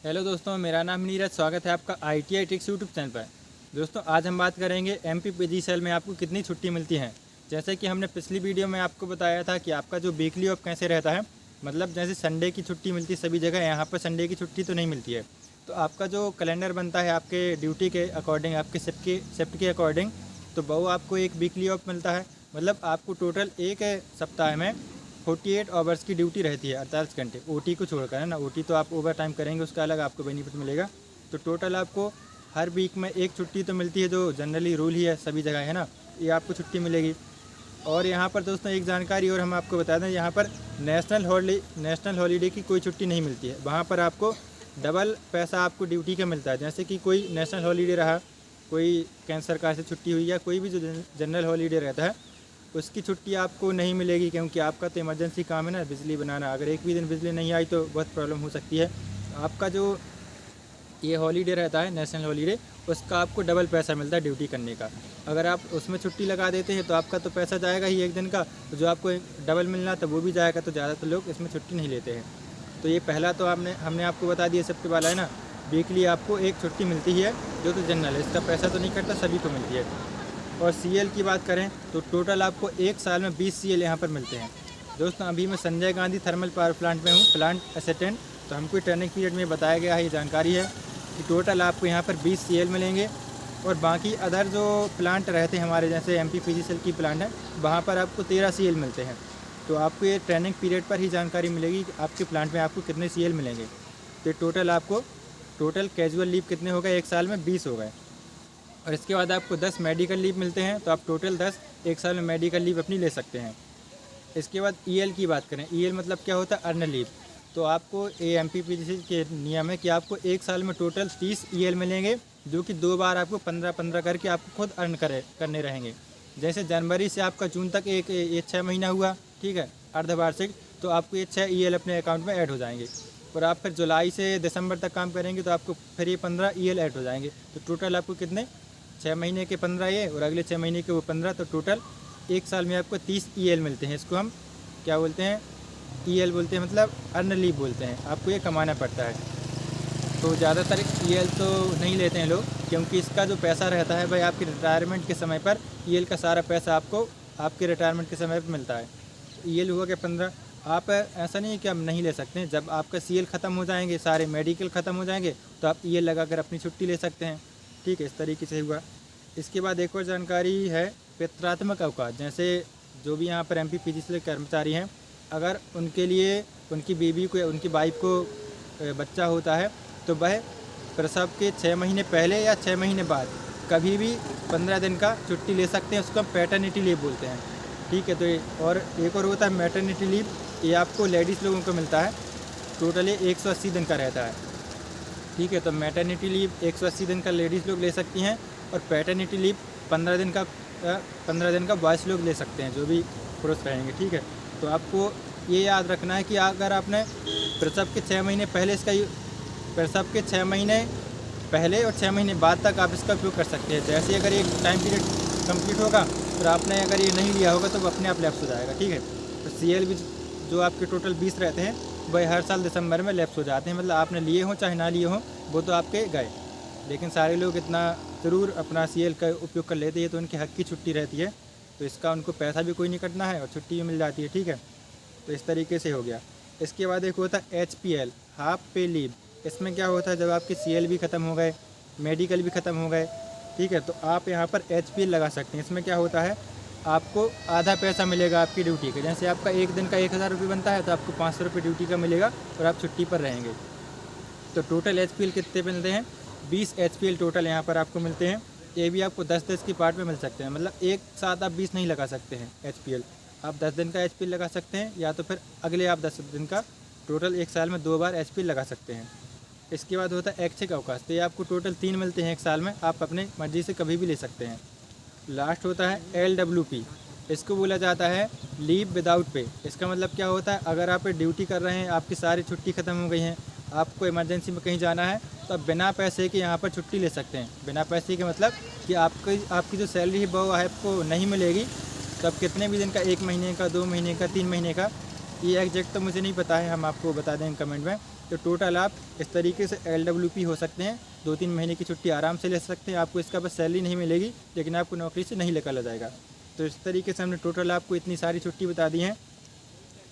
Hello दोस्तों, मेरा नाम नीरज। स्वागत है आपका ITI ट्रिक्स यूट्यूब चैनल पर। दोस्तों, आज हम बात करेंगे MP PGCL में आपको कितनी छुट्टी मिलती हैं। जैसे कि हमने पिछली वीडियो में आपको बताया था कि आपका जो वीकली ऑफ कैसे रहता है, मतलब जैसे संडे की छुट्टी मिलती है सभी जगह, यहाँ पर संडे की छुट्टी तो नहीं मिलती है। तो आपका जो कैलेंडर बनता है आपके ड्यूटी के अकॉर्डिंग, आपके शिफ्ट के अकॉर्डिंग, तो वो आपको एक वीकली ऑफ मिलता है। मतलब आपको टोटल एक सप्ताह में 48 आवर्स की ड्यूटी रहती है, 48 घंटे OT को छोड़कर, है ना। OT तो आप ओवर टाइम करेंगे, उसका अलग आपको बेनिफिट मिलेगा। तो टोटल आपको हर वीक में एक छुट्टी तो मिलती है, जो जनरली रूल ही है सभी जगह, है ना। ये आपको छुट्टी मिलेगी। और यहाँ पर दोस्तों एक जानकारी और हम आपको बता दें, यहाँ पर नेशनल हॉलीडे की कोई छुट्टी नहीं मिलती है। वहाँ पर आपको डबल पैसा आपको ड्यूटी का मिलता है। जैसे कि कोई नेशनल हॉलीडे रहा, कोई कैंसर का से छुट्टी हुई, या कोई भी जो जनरल हॉलीडे रहता है, उसकी छुट्टी आपको नहीं मिलेगी, क्योंकि आपका तो इमरजेंसी काम है ना, बिजली बनाना। अगर एक भी दिन बिजली नहीं आई तो बहुत प्रॉब्लम हो सकती है। आपका जो ये हॉलीडे रहता है नेशनल हॉलीडे, उसका आपको डबल पैसा मिलता है ड्यूटी करने का। अगर आप उसमें छुट्टी लगा देते हैं तो आपका तो पैसा जाएगा ही एक दिन का, तो जो आपको डबल मिलना था वो भी जाएगा। तो ज़्यादातर लोग इसमें छुट्टी नहीं लेते हैं। तो ये पहला तो हमने आपको बता दिया, सबसे वाला है ना, वीकली आपको एक छुट्टी मिलती है, जो तो जनरल है, इसका पैसा तो नहीं कटता, सभी को मिलती है। और CL की बात करें तो टोटल आपको एक साल में 20 CL यहाँ पर मिलते हैं। दोस्तों, अभी मैं Sanjay Gandhi thermal power plant में हूँ, प्लांट असिस्टेंट। तो हमको ट्रेनिंग पीरियड में बताया गया है, ये जानकारी है कि टोटल आपको यहाँ पर 20 CL मिलेंगे। और बाकी अदर जो प्लांट रहते हैं हमारे, जैसे MP PGCL की प्लांट है, वहाँ पर आपको 13 CL मिलते हैं। तो आपको ये ट्रेनिंग पीरियड पर ही जानकारी मिलेगी कि आपके प्लांट में आपको कितने CL मिलेंगे। तो टोटल कैजुअल लीव कितने हो गए, एक साल में 20 हो गए। और इसके बाद आपको 10 मेडिकल लीव मिलते हैं। तो आप टोटल 10 एक साल में मेडिकल लीव अपनी ले सकते हैं। इसके बाद EL की बात करें, EL मतलब क्या होता है, अर्न लीव। तो आपको MP PGCL के नियम है कि आपको एक साल में टोटल 30 EL मिलेंगे, जो कि 2 बार आपको 15-15 करके आपको खुद अर्न करने रहेंगे। जैसे जनवरी से आपका जून तक ये 6 महीना हुआ, ठीक है, अर्धवार्षिक, तो आपको ये 6 EL अपने अकाउंट में ऐड हो जाएंगे। और आप फिर जुलाई से दिसंबर तक काम करेंगे तो आपको फिर ये 15 EL ऐड हो जाएंगे। तो टोटल आपको कितने, 6 महीने के 15 ये, और अगले 6 महीने के वो 15, तो टोटल एक साल में आपको 30 EL मिलते हैं। इसको हम क्या बोलते हैं, EL बोलते हैं, मतलब अर्न लीव बोलते हैं। आपको ये कमाना पड़ता है। तो ज़्यादातर EL तो नहीं लेते हैं लोग, क्योंकि इसका जो पैसा रहता है भाई, आपके रिटायरमेंट के समय पर EL का सारा पैसा आपको आपके रिटायरमेंट के समय पर मिलता है। EL हुआ कि 15, आप ऐसा नहीं है कि आप नहीं ले सकते हैं। जब आपका CL ख़त्म हो जाएंगे, सारे मेडिकल ख़त्म हो जाएंगे, तो आप EL लगा कर अपनी छुट्टी ले सकते हैं। ठीक है, इस तरीके से हुआ। इसके बाद एक और जानकारी है, पितरात्मक अवकाश। जैसे जो भी यहाँ पर MP PGCL कर्मचारी हैं, अगर उनके लिए उनकी बीवी को या उनकी वाइफ को बच्चा होता है, तो वह प्रसव के 6 महीने पहले या 6 महीने बाद कभी भी 15 दिन का छुट्टी ले सकते हैं। उसको हम पैटर्निटी लीव बोलते हैं। ठीक है, तो और एक और होता है मैटरनिटी लीव। ये आपको लेडीज़ लोगों को मिलता है, टोटल ये 180 दिन का रहता है। ठीक है, तो मैटरनिटी लीव 180 दिन का लेडीज़ लोग ले सकती हैं, और पैटर्निटी लीव 15 दिन का बॉयज़ लोग ले सकते हैं, जो भी पुरुष रहेंगे। ठीक है, तो आपको ये याद रखना है कि अगर आपने प्रसव के 6 महीने पहले प्रसव के 6 महीने पहले और 6 महीने बाद तक आप इसका उपयोग कर सकते हैं। जैसे अगर एक टाइम पीरियड कंप्लीट होगा, फिर आपने अगर ये नहीं लिया होगा तो वो अपने आप लैप्स हो जाएगा। ठीक है, तो CL भी जो आपके टोटल 20 रहते हैं, वह हर साल दिसंबर में लैप्स हो जाते हैं। मतलब आपने लिए हों चाहे ना लिए हों, वो तो आपके गए। लेकिन सारे लोग इतना ज़रूर अपना CL का उपयोग कर लेते हैं, तो उनके हक की छुट्टी रहती है। तो इसका उनको पैसा भी कोई नहीं कटना है और छुट्टी भी मिल जाती है। ठीक है, तो इस तरीके से हो गया। इसके बाद एक होता है HPL, हाफ पे लीव। इसमें क्या होता है, जब आपके CL भी ख़त्म हो गए, मेडिकल भी ख़त्म हो गए, ठीक है, तो आप यहाँ पर HPL लगा सकते हैं। इसमें क्या होता है, आपको आधा पैसा मिलेगा आपकी ड्यूटी का। जैसे आपका एक दिन का 1000 रुपये बनता है, तो आपको 500 रुपये ड्यूटी का मिलेगा और आप छुट्टी पर रहेंगे। तो टोटल HPL कितने मिलते हैं, 20 HPL टोटल यहाँ पर आपको मिलते हैं। ये भी आपको 10-10 की पार्ट में मिल सकते हैं। मतलब एक साथ आप 20 नहीं लगा सकते हैं HPL। आप 10 दिन का HPL लगा सकते हैं, या तो फिर अगले आप 10 दिन का, टोटल एक साल में 2 बार HPL लगा सकते हैं। इसके बाद होता है ऐच्छिक अवकाश। तो ये आपको टोटल 3 मिलते हैं एक साल में, आप अपने मर्जी से कभी भी ले सकते हैं। लास्ट होता है LWP। इसको बोला जाता है लीव विदाउट पे। इसका मतलब क्या होता है, अगर आप ड्यूटी कर रहे हैं, आपकी सारी छुट्टी ख़त्म हो गई हैं, आपको इमरजेंसी में कहीं जाना है, तो आप बिना पैसे के यहाँ पर छुट्टी ले सकते हैं। बिना पैसे के मतलब कि आपकी जो सैलरी है वो आपको नहीं मिलेगी। तो आप कितने भी दिन का, 1 महीने का, 2 महीने का, 3 महीने का, ये एग्जैक्ट तो मुझे नहीं पता है, हम आपको बता देंगे कमेंट में। तो टोटल आप इस तरीके से LWP हो सकते हैं, 2-3 महीने की छुट्टी आराम से ले सकते हैं। आपको इसका बस सैलरी नहीं मिलेगी, लेकिन आपको नौकरी से नहीं निकाला जाएगा। तो इस तरीके से हमने टोटल आपको इतनी सारी छुट्टी बता दी हैं।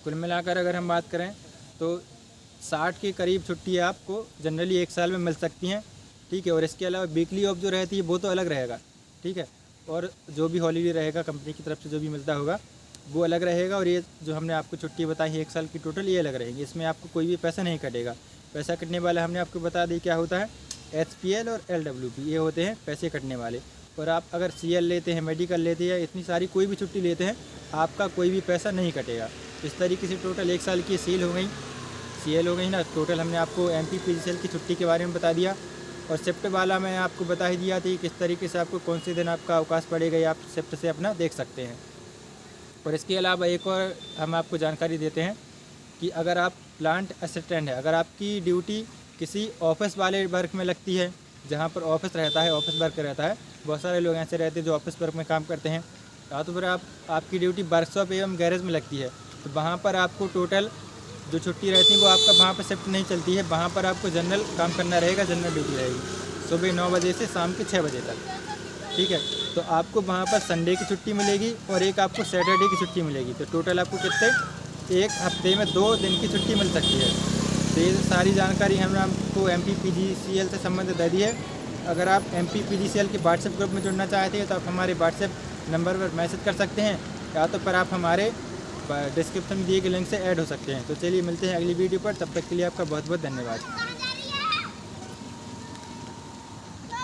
कुल मिलाकर अगर हम बात करें तो 60 के करीब छुट्टी आपको जनरली 1 साल में मिल सकती हैं, ठीक है। और इसके अलावा वीकली ऑफ जो रहती है वो तो अलग रहेगा, ठीक है। और जो भी हॉलीडे रहेगा कंपनी की तरफ से जो भी मिलता होगा वो अलग रहेगा। और ये जो हमने आपको छुट्टी बताई है 1 साल की टोटल, ये अलग रहेगी। इसमें आपको कोई भी पैसा नहीं कटेगा। पैसा कटने वाला हमने आपको बता दी क्या होता है, HPL और LWP, ये होते हैं पैसे कटने वाले। और आप अगर CL लेते हैं, मेडिकल लेते हैं या इतनी सारी कोई भी छुट्टी लेते हैं, आपका कोई भी पैसा नहीं कटेगा। इस तरीके से टोटल 1 साल की CL हो गई ना। टोटल हमने आपको MP PGCL की छुट्टी के बारे में बता दिया। और शिफ्ट वाला मैं आपको बता ही दिया था किस तरीके से आपको कौन से दिन आपका अवकाश पड़ेगा, या आप शिफ्ट से अपना देख सकते हैं। और इसके अलावा एक और हम आपको जानकारी देते हैं कि अगर आप प्लांट असिस्टेंट है, अगर आपकी ड्यूटी किसी ऑफिस वाले वर्क में लगती है, जहाँ पर ऑफिस रहता है, ऑफिस वर्क रहता है, बहुत सारे लोग ऐसे रहते हैं जो ऑफिस वर्क में काम करते हैं, या तो फिर आपकी ड्यूटी वर्कशॉप एवं गैरेज में लगती है, तो वहाँ पर आपको टोटल जो छुट्टी रहती है वो आपका वहाँ पर शिफ्ट नहीं चलती है। वहाँ पर आपको जनरल काम करना रहेगा, जनरल ड्यूटी रहेगी सुबह 9 बजे से शाम के 6 बजे तक, ठीक है। तो आपको वहाँ पर संडे की छुट्टी मिलेगी और एक आपको सैटरडे की छुट्टी मिलेगी। तो टोटल आपको कितने, 1 हफ्ते में 2 दिन की छुट्टी मिल सकती है। तो ये सारी जानकारी हमने आपको MP PGCL से संबंधित दे दी है। अगर आप MP PGCL के व्हाट्सएप ग्रुप में जुड़ना चाहते हैं तो आप हमारे व्हाट्सएप नंबर पर मैसेज कर सकते हैं, या तो पर आप हमारे डिस्क्रिप्शन में दिए गए लिंक से ऐड हो सकते हैं। तो चलिए मिलते हैं अगली वीडियो पर, तब तक के लिए आपका बहुत बहुत धन्यवाद।